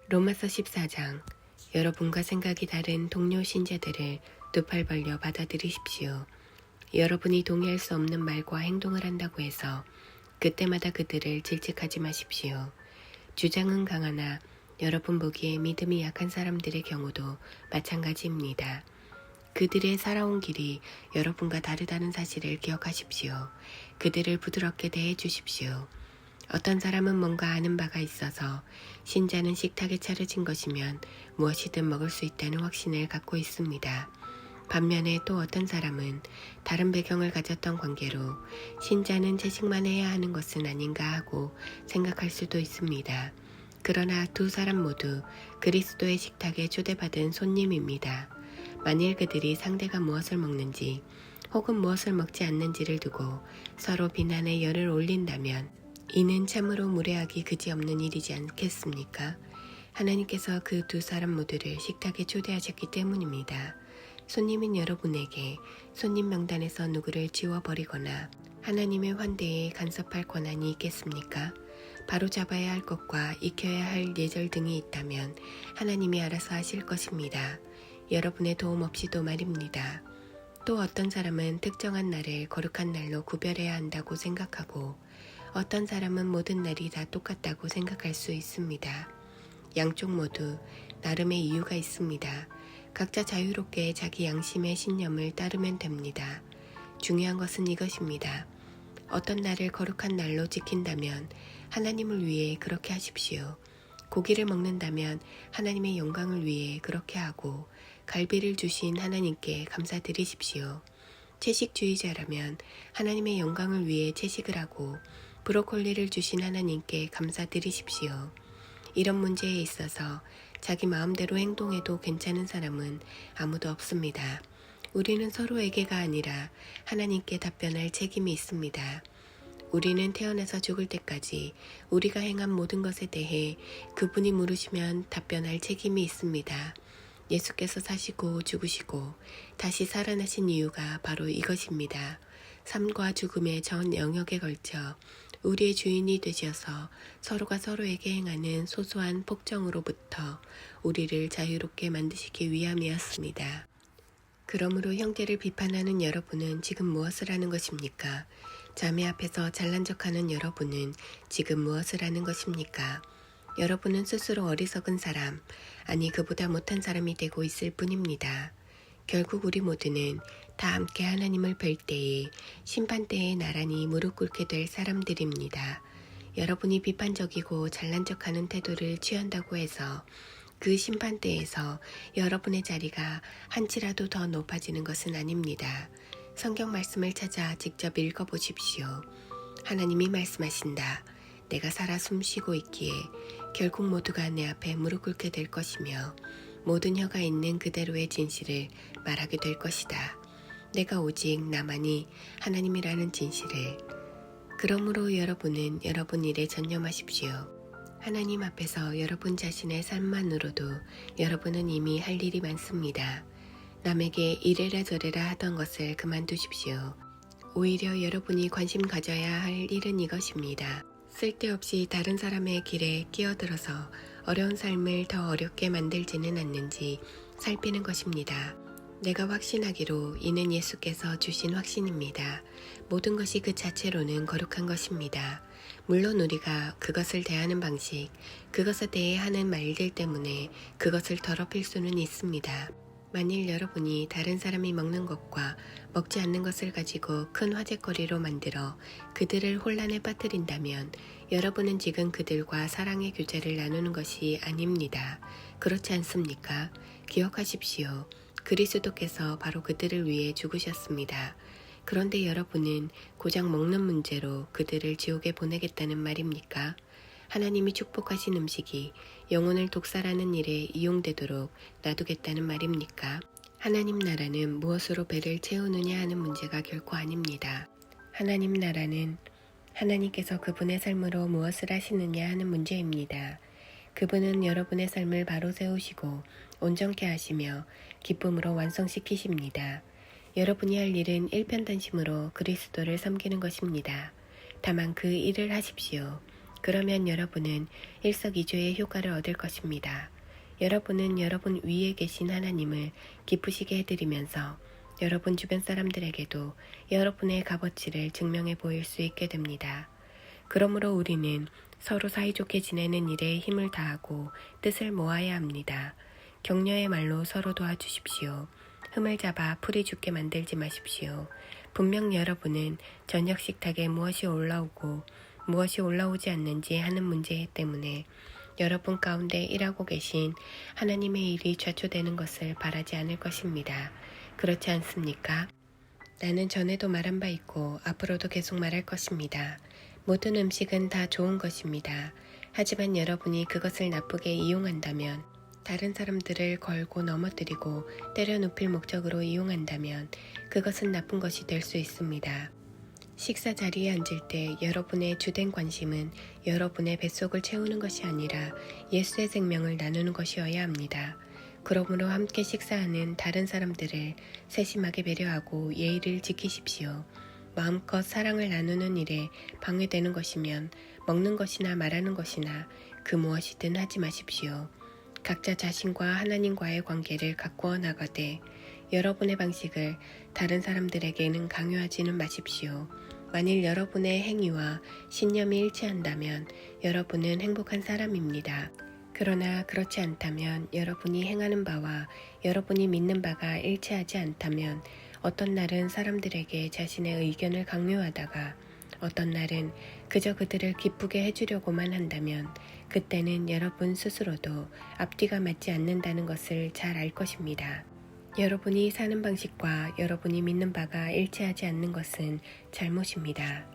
로마서 14장. 여러분과 생각이 다른 동료 신자들을 두 팔 벌려 받아들이십시오. 여러분이 동의할 수 없는 말과 행동을 한다고 해서 그때마다 그들을 질책하지 마십시오. 주장은 강하나 여러분 보기에 믿음이 약한 사람들의 경우도 마찬가지입니다. 그들의 살아온 길이 여러분과 다르다는 사실을 기억하십시오. 그들을 부드럽게 대해 주십시오. 어떤 사람은 뭔가 아는 바가 있어서 신자는 식탁에 차려진 것이면 무엇이든 먹을 수 있다는 확신을 갖고 있습니다. 반면에 또 어떤 사람은 다른 배경을 가졌던 관계로 신자는 채식만 해야 하는 것은 아닌가 하고 생각할 수도 있습니다. 그러나 두 사람 모두 그리스도의 식탁에 초대받은 손님입니다. 만일 그들이 상대가 무엇을 먹는지 혹은 무엇을 먹지 않는지를 두고 서로 비난의 열을 올린다면 이는 참으로 무례하기 그지없는 일이지 않겠습니까? 하나님께서 그 두 사람 모두를 식탁에 초대하셨기 때문입니다. 손님인 여러분에게 손님 명단에서 누구를 지워버리거나 하나님의 환대에 간섭할 권한이 있겠습니까? 바로 잡아야 할 것과 익혀야 할 예절 등이 있다면 하나님이 알아서 하실 것입니다. 여러분의 도움 없이도 말입니다. 또 어떤 사람은 특정한 날을 거룩한 날로 구별해야 한다고 생각하고 어떤 사람은 모든 날이 다 똑같다고 생각할 수 있습니다. 양쪽 모두 나름의 이유가 있습니다. 각자 자유롭게 자기 양심의 신념을 따르면 됩니다. 중요한 것은 이것입니다. 어떤 날을 거룩한 날로 지킨다면 하나님을 위해 그렇게 하십시오. 고기를 먹는다면 하나님의 영광을 위해 그렇게 하고 갈비를 주신 하나님께 감사드리십시오. 채식주의자라면 하나님의 영광을 위해 채식을 하고 브로콜리를 주신 하나님께 감사드리십시오. 이런 문제에 있어서 자기 마음대로 행동해도 괜찮은 사람은 아무도 없습니다. 우리는 서로에게가 아니라 하나님께 답변할 책임이 있습니다. 우리는 태어나서 죽을 때까지 우리가 행한 모든 것에 대해 그분이 물으시면 답변할 책임이 있습니다. 예수께서 사시고 죽으시고 다시 살아나신 이유가 바로 이것입니다. 삶과 죽음의 전 영역에 걸쳐 우리의 주인이 되셔서 서로가 서로에게 행하는 소소한 폭정으로부터 우리를 자유롭게 만드시기 위함이었습니다. 그러므로 형제를 비판하는 여러분은 지금 무엇을 하는 것입니까? 자매 앞에서 잘난 척하는 여러분은 지금 무엇을 하는 것입니까? 여러분은 스스로 어리석은 사람, 아니 그보다 못한 사람이 되고 있을 뿐입니다. 결국 우리 모두는 다 함께 하나님을 뵐 때에 심판대에 나란히 무릎 꿇게 될 사람들입니다. 여러분이 비판적이고 잘난 척하는 태도를 취한다고 해서 그 심판대에서 여러분의 자리가 한치라도 더 높아지는 것은 아닙니다. 성경 말씀을 찾아 직접 읽어보십시오. 하나님이 말씀하신다. 내가 살아 숨쉬고 있기에 결국 모두가 내 앞에 무릎 꿇게 될 것이며 모든 혀가 있는 그대로의 진실을 말하게 될 것이다. 내가 오직 나만이 하나님이라는 진실을. 그러므로 여러분은 여러분 일에 전념하십시오. 하나님 앞에서 여러분 자신의 삶만으로도 여러분은 이미 할 일이 많습니다. 남에게 이래라 저래라 하던 것을 그만두십시오. 오히려 여러분이 관심 가져야 할 일은 이것입니다. 쓸데없이 다른 사람의 길에 끼어들어서 어려운 삶을 더 어렵게 만들지는 않는지 살피는 것입니다. 내가 확신하기로 이는 예수께서 주신 확신입니다. 모든 것이 그 자체로는 거룩한 것입니다. 물론 우리가 그것을 대하는 방식, 그것에 대해 하는 말들 때문에 그것을 더럽힐 수는 있습니다. 만일 여러분이 다른 사람이 먹는 것과 먹지 않는 것을 가지고 큰 화제거리로 만들어 그들을 혼란에 빠뜨린다면 여러분은 지금 그들과 사랑의 교제를 나누는 것이 아닙니다. 그렇지 않습니까? 기억하십시오. 그리스도께서 바로 그들을 위해 죽으셨습니다. 그런데 여러분은 고작 먹는 문제로 그들을 지옥에 보내겠다는 말입니까? 하나님이 축복하신 음식이 영혼을 독살하는 일에 이용되도록 놔두겠다는 말입니까? 하나님 나라는 무엇으로 배를 채우느냐 하는 문제가 결코 아닙니다. 하나님 나라는 하나님께서 그분의 삶으로 무엇을 하시느냐 하는 문제입니다. 그분은 여러분의 삶을 바로 세우시고 온전케 하시며 기쁨으로 완성시키십니다. 여러분이 할 일은 일편단심으로 그리스도를 섬기는 것입니다. 다만 그 일을 하십시오. 그러면 여러분은 일석이조의 효과를 얻을 것입니다. 여러분은 여러분 위에 계신 하나님을 기쁘시게 해드리면서 여러분 주변 사람들에게도 여러분의 값어치를 증명해 보일 수 있게 됩니다. 그러므로 우리는 서로 사이좋게 지내는 일에 힘을 다하고 뜻을 모아야 합니다. 격려의 말로 서로 도와주십시오. 흠을 잡아 풀이 죽게 만들지 마십시오. 분명 여러분은 저녁 식탁에 무엇이 올라오고 무엇이 올라오지 않는지 하는 문제 때문에 여러분 가운데 일하고 계신 하나님의 일이 좌초되는 것을 바라지 않을 것입니다. 그렇지 않습니까? 나는 전에도 말한 바 있고 앞으로도 계속 말할 것입니다. 모든 음식은 다 좋은 것입니다. 하지만 여러분이 그것을 나쁘게 이용한다면, 다른 사람들을 걸고 넘어뜨리고 때려 눕힐 목적으로 이용한다면 그것은 나쁜 것이 될 수 있습니다. 식사 자리에 앉을 때 여러분의 주된 관심은 여러분의 뱃속을 채우는 것이 아니라 예수의 생명을 나누는 것이어야 합니다. 그러므로 함께 식사하는 다른 사람들을 세심하게 배려하고 예의를 지키십시오. 마음껏 사랑을 나누는 일에 방해되는 것이면 먹는 것이나 말하는 것이나 그 무엇이든 하지 마십시오. 각자 자신과 하나님과의 관계를 가꾸어 나가되 여러분의 방식을 다른 사람들에게는 강요하지는 마십시오. 만일 여러분의 행위와 신념이 일치한다면 여러분은 행복한 사람입니다. 그러나 그렇지 않다면, 여러분이 행하는 바와 여러분이 믿는 바가 일치하지 않다면, 어떤 날은 사람들에게 자신의 의견을 강요하다가 어떤 날은 그저 그들을 기쁘게 해주려고만 한다면 그때는 여러분 스스로도 앞뒤가 맞지 않는다는 것을 잘 알 것입니다. 여러분이 사는 방식과 여러분이 믿는 바가 일치하지 않는 것은 잘못입니다.